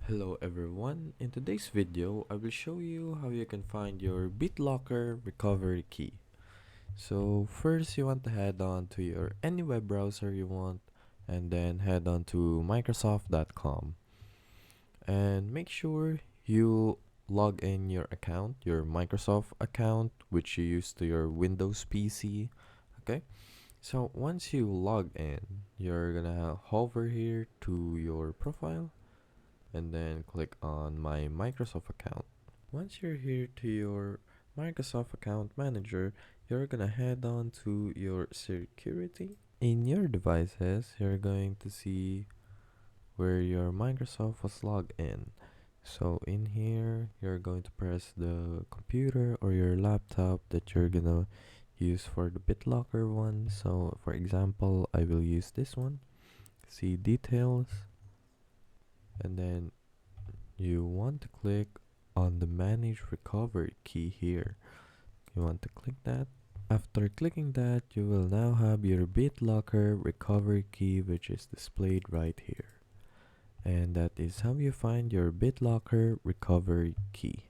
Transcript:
Hello everyone, in today's video I will show you how you can find your BitLocker recovery key. So first you want to head on to your any web browser you want and then head on to microsoft.com and make sure you log in your account, your Microsoft account which you use to your Windows PC. Okay, so once you log in, you're gonna hover here to your profile and then click on my Microsoft account. Once you're here to your Microsoft account manager, you're gonna head on to your security. In your devices, you're going to see where your Microsoft was logged in. So in here, you're going to press the computer or your laptop that you're gonna use for the BitLocker one. So for example, I will use this one. See details, and then you want to click on the manage recovery key here. You want to click that. After clicking that, you will now have your BitLocker recovery key, which is displayed right here. And that is how you find your BitLocker recovery key.